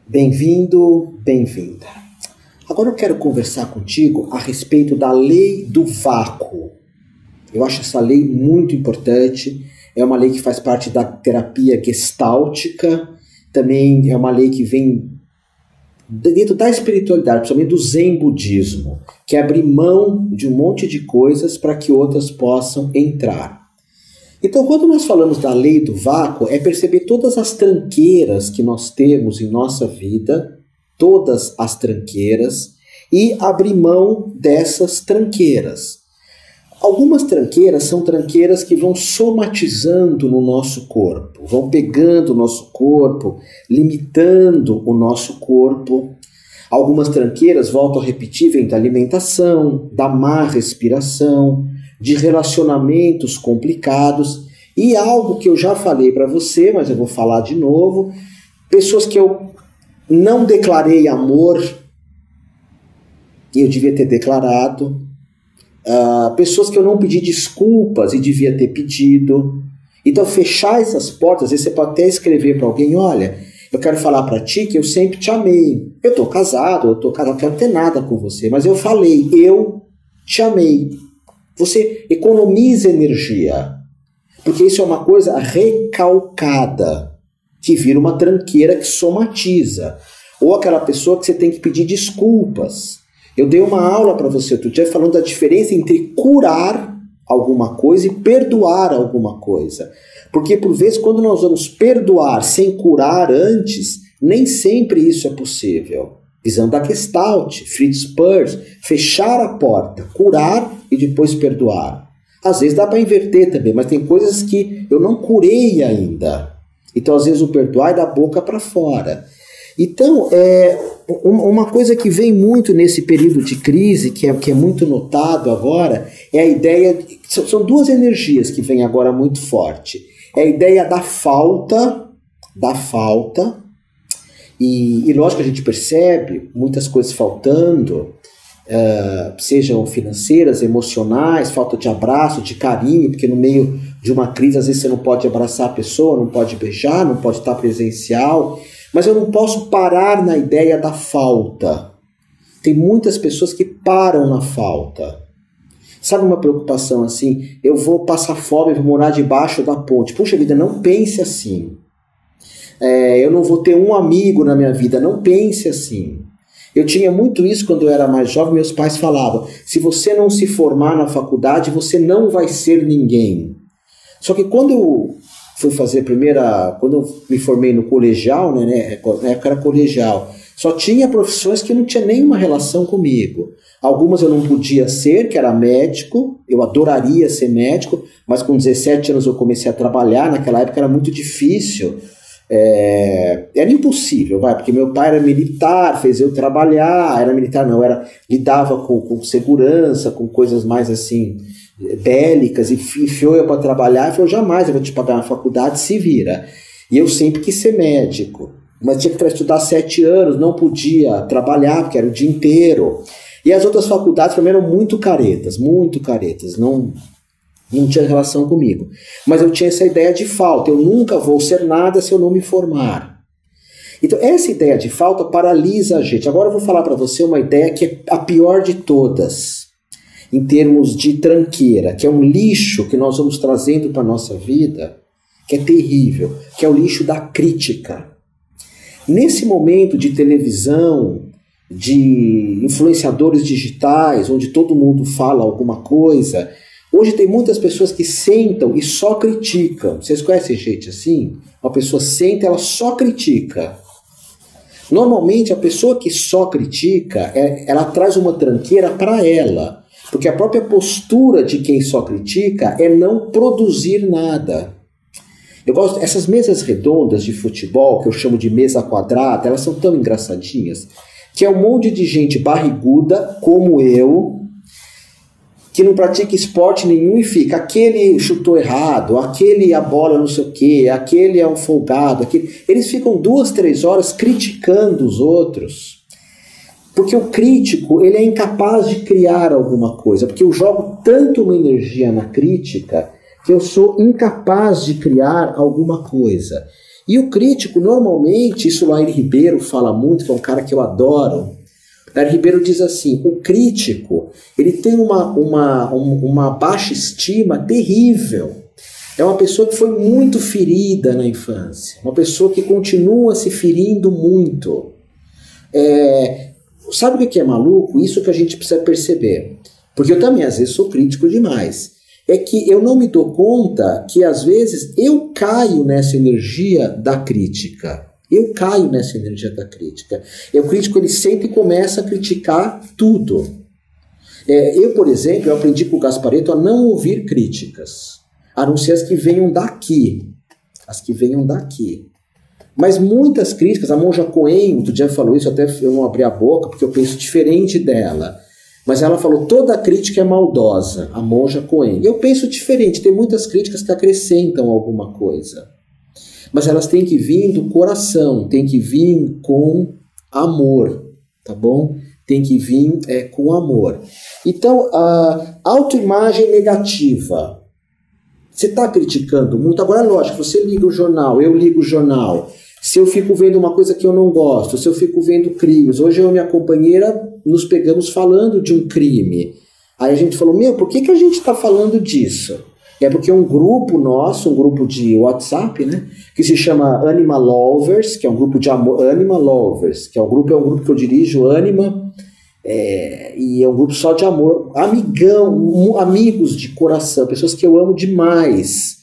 Bem-vindo, bem-vinda. Agora eu quero conversar contigo a respeito da lei do vácuo. Eu acho essa lei muito importante, é uma lei que faz parte da terapia gestáltica, também é uma lei que vem dentro da espiritualidade, principalmente do Zen budismo, que é abrir mão de um monte de coisas para que outras possam entrar. Então, quando nós falamos da lei do vácuo, é perceber todas as tranqueiras que nós temos em nossa vida, todas as tranqueiras, e abrir mão dessas tranqueiras. Algumas tranqueiras são tranqueiras que vão somatizando no nosso corpo, vão pegando o nosso corpo, limitando o nosso corpo. Algumas tranqueiras, volto a repetir, vêm da alimentação, da má respiração, de relacionamentos complicados e algo que eu já falei para você, mas eu vou falar de novo, pessoas que eu não declarei amor e eu devia ter declarado, pessoas que eu não pedi desculpas e devia ter pedido. Então fechar essas portas, às vezes você pode até escrever para alguém, olha, eu quero falar para ti que eu sempre te amei, eu estou casado, não quero ter nada com você, mas eu falei, eu te amei. Você economiza energia, porque isso é uma coisa recalcada, que vira uma tranqueira que somatiza. Ou aquela pessoa que você tem que pedir desculpas. Eu dei uma aula para você outro dia falando da diferença entre curar alguma coisa e perdoar alguma coisa. Porque por vezes quando nós vamos perdoar sem curar antes, nem sempre isso é possível. Visão da Gestalt, Fritz Perls, fechar a porta, curar e depois perdoar. Às vezes dá para inverter também, mas tem coisas que eu não curei ainda. Então às vezes o perdoar é da boca para fora. Então, uma coisa que vem muito nesse período de crise, que é muito notado agora, é a ideia... São duas energias que vêm agora muito forte. É a ideia da falta, e lógico que a gente percebe muitas coisas faltando, sejam financeiras, emocionais, falta de abraço, de carinho, porque no meio de uma crise às vezes você não pode abraçar a pessoa, não pode beijar, não pode estar presencial, mas eu não posso parar na ideia da falta. Tem muitas pessoas que param na falta. Sabe uma preocupação assim, eu vou passar fome, vou morar debaixo da ponte. Puxa vida, não pense assim. Eu não vou ter um amigo na minha vida, não pense assim. Eu tinha muito isso quando eu era mais jovem, meus pais falavam, se você não se formar na faculdade, você não vai ser ninguém. Só que quando eu fui fazer quando eu me formei no colegial, né, na época era colegial, só tinha profissões que não tinha nenhuma relação comigo. Algumas eu não podia ser, que era médico, eu adoraria ser médico, mas com 17 anos eu comecei a trabalhar, naquela época era muito difícil. Era impossível, porque meu pai era militar, fez eu trabalhar, lidava com segurança, com coisas mais assim, bélicas, e enfiou eu para trabalhar, e falou, jamais eu vou te pagar na faculdade, se vira. E eu sempre quis ser médico, mas tinha que estudar 7 anos, não podia trabalhar, porque era o dia inteiro. E as outras faculdades para mim eram muito caretas, não tinha relação comigo. Mas eu tinha essa ideia de falta. Eu nunca vou ser nada se eu não me formar. Então, essa ideia de falta paralisa a gente. Agora eu vou falar para você uma ideia que é a pior de todas, em termos de tranqueira, que é um lixo que nós vamos trazendo para a nossa vida, que é terrível, que é o lixo da crítica. Nesse momento de televisão, de influenciadores digitais, onde todo mundo fala alguma coisa... Hoje tem muitas pessoas que sentam e só criticam. Vocês conhecem gente assim? Uma pessoa senta e ela só critica. Normalmente a pessoa que só critica, ela traz uma tranqueira para ela. Porque a própria postura de quem só critica é não produzir nada. Eu gosto essas mesas redondas de futebol, que eu chamo de mesa quadrada, elas são tão engraçadinhas, que é um monte de gente barriguda, como eu, que não pratica esporte nenhum e fica, aquele chutou errado, aquele a bola não sei o quê, aquele é um folgado, eles ficam 2, 3 horas criticando os outros, porque o crítico ele é incapaz de criar alguma coisa, porque eu jogo tanto uma energia na crítica que eu sou incapaz de criar alguma coisa. E o crítico, normalmente, isso o Lair Ribeiro fala muito, que é um cara que eu adoro. Lair Ribeiro diz assim, o crítico, ele tem uma baixa estima terrível. É uma pessoa que foi muito ferida na infância, uma pessoa que continua se ferindo muito. Sabe o que é maluco? Isso que a gente precisa perceber. Porque eu também, às vezes, sou crítico demais. É que eu não me dou conta que, às vezes, eu caio nessa energia da crítica. Eu caio nessa energia da crítica. O crítico, ele sempre começa a criticar tudo. Eu, por exemplo, eu aprendi com o Gasparetto a não ouvir críticas, a não ser as que venham daqui. As que venham daqui. Mas muitas críticas, a Monja Coen, outro dia falou isso, até eu não abri a boca, porque eu penso diferente dela. Mas ela falou, toda crítica é maldosa, a Monja Coen. Eu penso diferente, tem muitas críticas que acrescentam alguma coisa. Mas elas têm que vir do coração, têm que vir com amor, tá bom? Tem que vir com amor. Então, a autoimagem negativa. Você está criticando muito. Agora, lógico, você liga o jornal, eu ligo o jornal. Se eu fico vendo uma coisa que eu não gosto, se eu fico vendo crimes. Hoje eu e minha companheira nos pegamos falando de um crime. Aí a gente falou, por que a gente está falando disso? É porque um grupo nosso, um grupo de WhatsApp, né, que se chama Anima Lovers, que é um grupo de amor, Anima Lovers, que é um grupo que eu dirijo, Anima, e é um grupo só de amor, amigos de coração, pessoas que eu amo demais.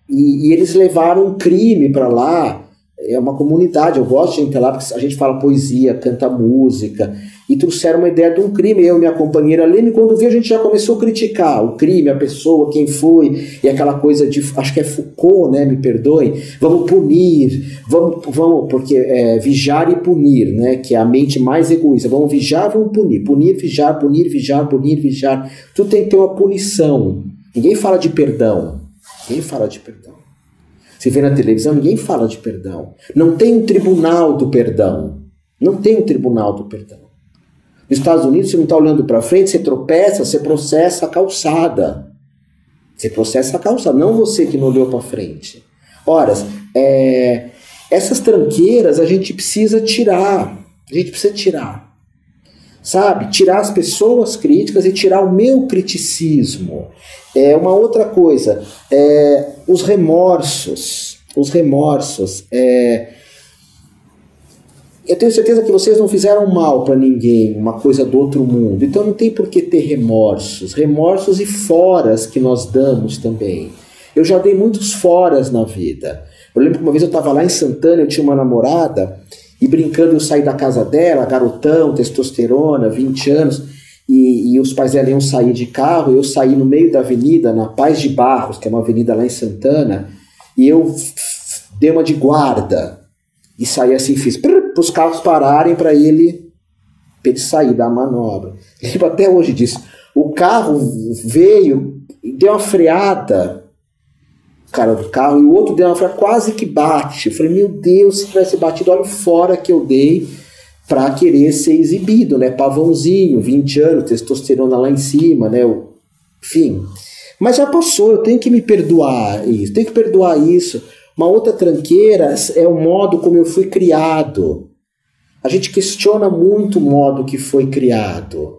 E eles levaram um crime para lá. É uma comunidade, eu gosto de entrar lá, porque a gente fala poesia, canta música, e trouxeram uma ideia de um crime, eu e minha companheira Lene, e quando vi a gente já começou a criticar o crime, a pessoa, quem foi, e aquela coisa de, acho que é Foucault, né, me perdoem, vamos punir, vamos porque vigiar e punir, né, que é a mente mais egoísta, vamos vigiar, vamos punir, vigiar, tudo tem que ter uma punição, ninguém fala de perdão, Você vê na televisão, ninguém fala de perdão. Não tem um tribunal do perdão. Nos Estados Unidos, você não está olhando para frente, você tropeça, você processa a calçada. Não você que não olhou para frente. Ora, essas tranqueiras a gente precisa tirar. Sabe? Tirar as pessoas críticas e tirar o meu criticismo. Uma outra coisa, os remorsos. Eu tenho certeza que vocês não fizeram mal para ninguém, uma coisa do outro mundo. Então não tem por que ter remorsos. Remorsos e foras que nós damos também. Eu já dei muitos foras na vida. Eu lembro que uma vez eu estava lá em Santana, eu tinha uma namorada, e brincando eu saí da casa dela, garotão, testosterona, 20 anos, e os pais dela iam sair de carro, eu saí no meio da avenida, na Paz de Barros, que é uma avenida lá em Santana, e eu dei uma de guarda, e saí assim, fiz para os carros pararem para ele sair da manobra. Lembro até hoje disso. O carro veio e deu uma freada, cara do carro, e o outro deu uma freada, quase que bate. Eu falei, meu Deus, se tivesse batido, olha o fora que eu dei para querer ser exibido, né? Pavãozinho, 20 anos, testosterona lá em cima, né? Enfim. Mas já passou, eu tenho que me perdoar isso. Uma outra tranqueira é o modo como eu fui criado. A gente questiona muito o modo que foi criado.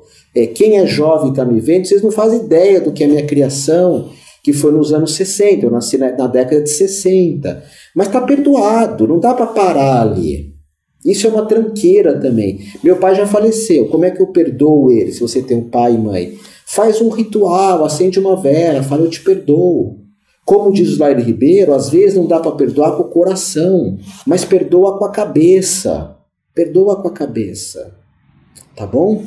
Quem é jovem e está me vendo, vocês não fazem ideia do que é a minha criação, que foi nos anos 60, eu nasci na década de 60. Mas está perdoado, não dá para parar ali. Isso é uma tranqueira também. Meu pai já faleceu, como é que eu perdoo ele, se você tem um pai e mãe? Faz um ritual, acende uma vela, fala, eu te perdoo. Como diz o Lair Ribeiro, às vezes não dá para perdoar com o coração, mas perdoa com a cabeça. Tá bom?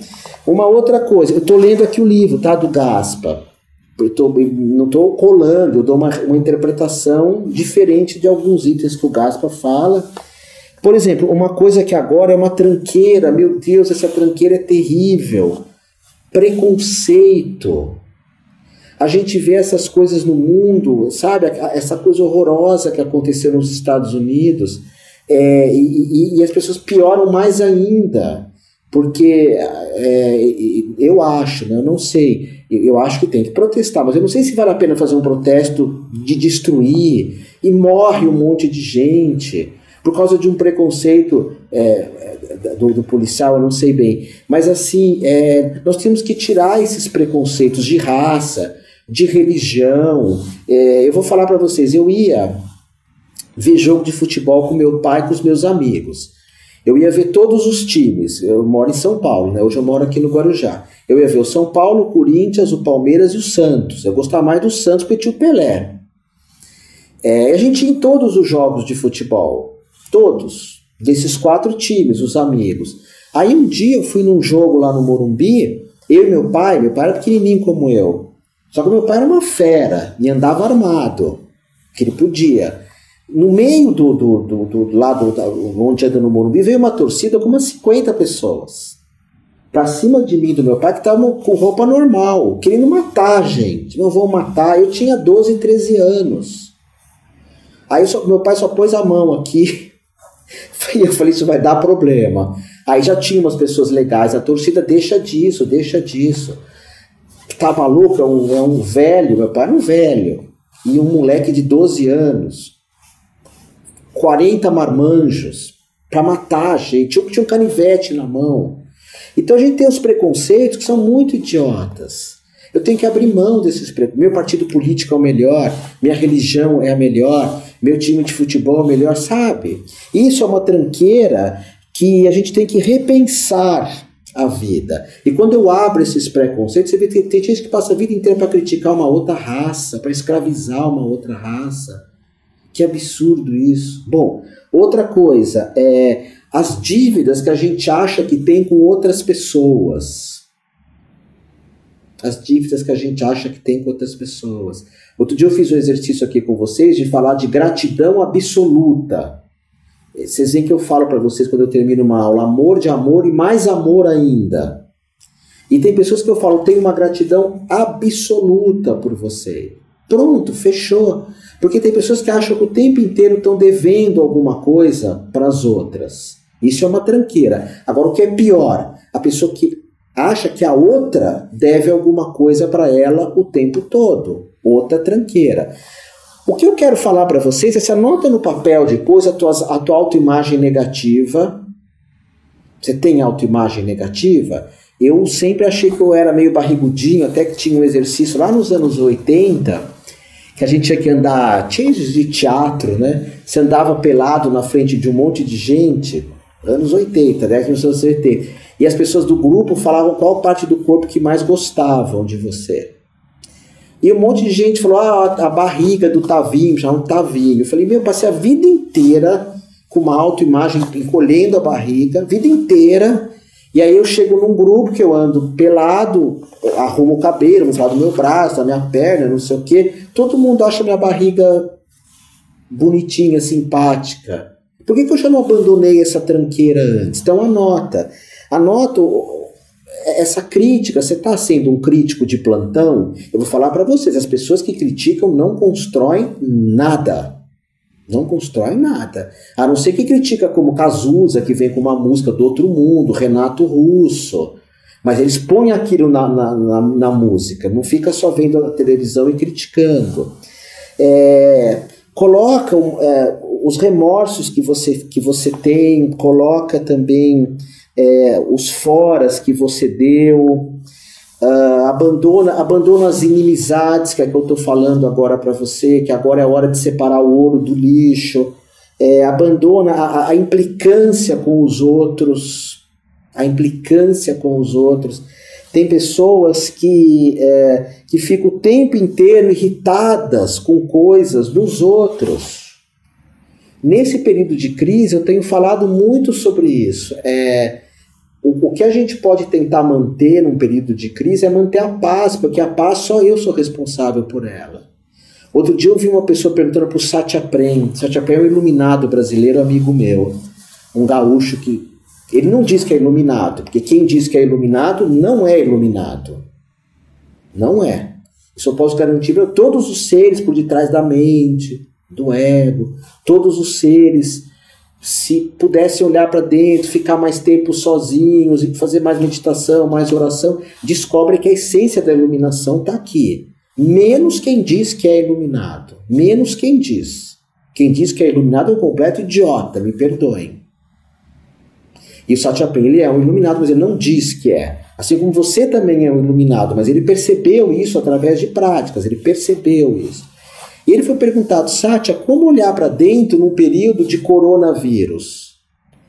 Uma outra coisa, eu estou lendo aqui o livro, tá, do Gaspa. Não estou colando, eu dou uma interpretação diferente de alguns itens que o Gaspa fala. Por exemplo, uma coisa que agora é uma tranqueira, meu Deus, essa tranqueira é terrível. Preconceito. A gente vê essas coisas no mundo, sabe? Essa coisa horrorosa que aconteceu nos Estados Unidos, e as pessoas pioram mais ainda, porque eu acho, né? Eu não sei, Eu acho que tem que protestar, mas eu não sei se vale a pena fazer um protesto de destruir e morre um monte de gente por causa de um preconceito do policial, eu não sei bem. Mas assim, nós temos que tirar esses preconceitos de raça, de religião. Eu vou falar para vocês, eu ia ver jogo de futebol com meu pai e com os meus amigos. Eu ia ver todos os times. Eu moro em São Paulo, né? Hoje eu moro aqui no Guarujá. Eu ia ver o São Paulo, o Corinthians, o Palmeiras e o Santos. Eu gostava mais do Santos porque tinha o Pelé. A gente ia em todos os jogos de futebol. Todos. Desses 4 times, os amigos. Aí um dia eu fui num jogo lá no Morumbi, eu e meu pai era pequenininho como eu. Só que meu pai era uma fera e andava armado, que ele podia. No meio do lado onde anda no Morumbi, veio uma torcida com umas 50 pessoas. Pra cima de mim, do meu pai, que estava com roupa normal, querendo matar a gente. Não vão matar. Eu tinha 12, 13 anos. Aí meu pai só pôs a mão aqui. E eu falei, isso vai dar problema. Aí já tinha umas pessoas legais. A torcida, deixa disso. Tá maluco? É um velho. Meu pai era um velho. E um moleque de 12 anos. 40 marmanjos para matar a gente. Eu tinha um canivete na mão. Então a gente tem os preconceitos que são muito idiotas. Eu tenho que abrir mão desses preconceitos. Meu partido político é o melhor, minha religião é a melhor, meu time de futebol é o melhor, sabe? Isso é uma tranqueira que a gente tem que repensar a vida. E quando eu abro esses preconceitos, você vê que tem gente que passa a vida inteira para criticar uma outra raça, para escravizar uma outra raça. Que absurdo isso. Bom, outra coisa é as dívidas que a gente acha que tem com outras pessoas. As dívidas que a gente acha que tem com outras pessoas. Outro dia eu fiz um exercício aqui com vocês de falar de gratidão absoluta. Vocês veem que eu falo para vocês quando eu termino uma aula, amor de amor e mais amor ainda. E tem pessoas que eu falo, tenho uma gratidão absoluta por você. Pronto, fechou. Porque tem pessoas que acham que o tempo inteiro estão devendo alguma coisa para as outras. Isso é uma tranqueira. Agora, o que é pior? A pessoa que acha que a outra deve alguma coisa para ela o tempo todo. Outra tranqueira. O que eu quero falar para vocês é, se anota no papel depois a tua autoimagem negativa. Você tem autoimagem negativa? Eu sempre achei que eu era meio barrigudinho, até que tinha um exercício lá nos anos 80... que a gente tinha que andar, changes de teatro, né? Você andava pelado na frente de um monte de gente, anos 80, né? Nos anos 80. E as pessoas do grupo falavam qual parte do corpo que mais gostavam de você. E um monte de gente falou, a barriga do Tavinho, chamavam de Tavinho. Eu falei, eu passei a vida inteira com uma autoimagem, encolhendo a barriga, a vida inteira. E aí eu chego num grupo que eu ando pelado, arrumo o cabelo, vou falar do meu braço, da minha perna, não sei o quê. Todo mundo acha minha barriga bonitinha, simpática. Por que eu já não abandonei essa tranqueira antes? Então anota essa crítica. Você está sendo um crítico de plantão? Eu vou falar para vocês, as pessoas que criticam não constroem nada. Não constrói nada. A não ser que critica como Cazuza, que vem com uma música do outro mundo, Renato Russo. Mas eles põem aquilo na música, não fica só vendo a televisão e criticando. Coloca os remorsos que você tem, coloca também os foras que você deu, abandona as inimizades, que é que eu estou falando agora para você, que agora é a hora de separar o ouro do lixo, abandona a implicância com os outros. Tem pessoas que ficam o tempo inteiro irritadas com coisas dos outros. Nesse período de crise, eu tenho falado muito sobre isso. O que a gente pode tentar manter num período de crise é manter a paz, porque a paz só eu sou responsável por ela. Outro dia eu vi uma pessoa perguntando para o Satya Prem. Satya Prem é um iluminado brasileiro, amigo meu. Um gaúcho que... Ele não diz que é iluminado, porque quem diz que é iluminado não é iluminado. Não é. Isso eu posso garantir para todos os seres por detrás da mente, do ego, todos os seres se pudessem olhar para dentro, ficar mais tempo sozinhos e fazer mais meditação, mais oração, descobrem que a essência da iluminação está aqui. Menos quem diz que é iluminado. Menos quem diz. Quem diz que é iluminado é um completo idiota, me perdoem. E o Satyapin, ele é um iluminado, mas ele não diz que é. Assim como você também é um iluminado, mas ele percebeu isso através de práticas, ele percebeu isso. E ele foi perguntado, Satya, como olhar para dentro num período de coronavírus?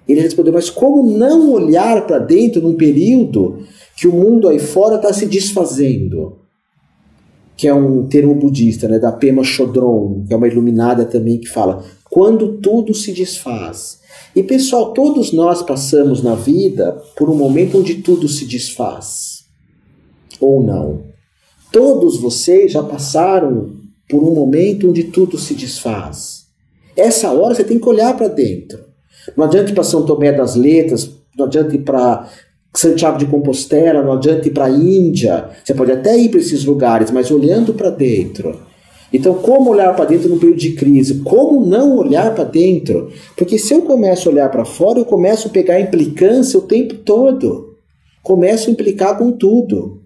Ele respondeu, mas como não olhar para dentro num período que o mundo aí fora está se desfazendo? Que é um termo budista, né, da Pema Chodron, que é uma iluminada também que fala, quando tudo se desfaz. E pessoal, todos nós passamos na vida por um momento onde tudo se desfaz. Ou não. Todos vocês já passaram por um momento onde tudo se desfaz. Essa hora você tem que olhar para dentro. Não adianta ir para São Tomé das Letras, não adianta ir para Santiago de Compostela, não adianta ir para a Índia. Você pode até ir para esses lugares, mas olhando para dentro. Então, como olhar para dentro num período de crise? Como não olhar para dentro? Porque se eu começo a olhar para fora, eu começo a pegar implicância o tempo todo. Começo a implicar com tudo.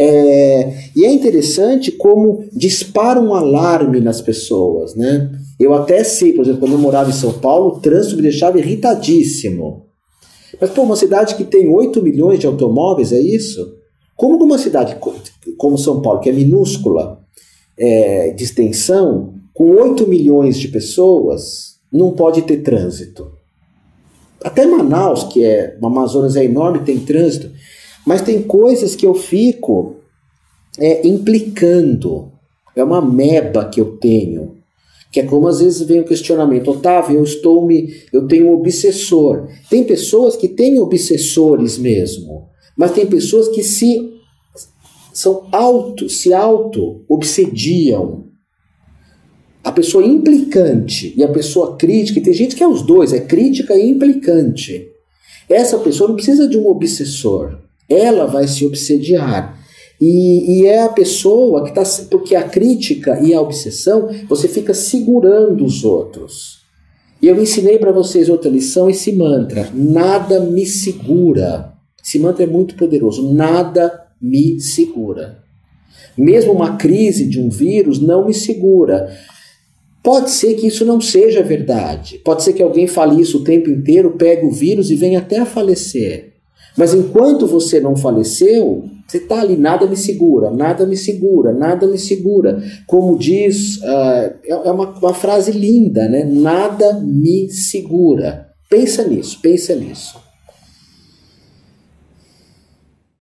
E é interessante como dispara um alarme nas pessoas, né? Eu até sei, por exemplo, quando eu morava em São Paulo, o trânsito me deixava irritadíssimo. Mas, pô, uma cidade que tem 8 milhões de automóveis, é isso? Como numa cidade como São Paulo, que é minúscula, de extensão, com 8 milhões de pessoas, não pode ter trânsito. Até Manaus, que o Amazonas é enorme, tem trânsito. Mas tem coisas que eu fico implicando. É uma meba que eu tenho. Que é como às vezes vem o questionamento. Otávio, eu tenho um obsessor. Tem pessoas que têm obsessores mesmo. Mas tem pessoas que se auto-obsediam. A pessoa implicante e a pessoa crítica. E tem gente que é os dois. É crítica e implicante. Essa pessoa não precisa de um obsessor. Ela vai se obsediar. E é a pessoa que está... Porque a crítica e a obsessão, você fica segurando os outros. E eu ensinei para vocês outra lição, esse mantra. Nada me segura. Esse mantra é muito poderoso. Nada me segura. Mesmo uma crise de um vírus não me segura. Pode ser que isso não seja verdade. Pode ser que alguém fale isso o tempo inteiro, pegue o vírus e venha até a falecer. Mas enquanto você não faleceu, você está ali, nada me segura, nada me segura, nada me segura. Como diz, é uma frase linda, né? Nada me segura. Pensa nisso, pensa nisso.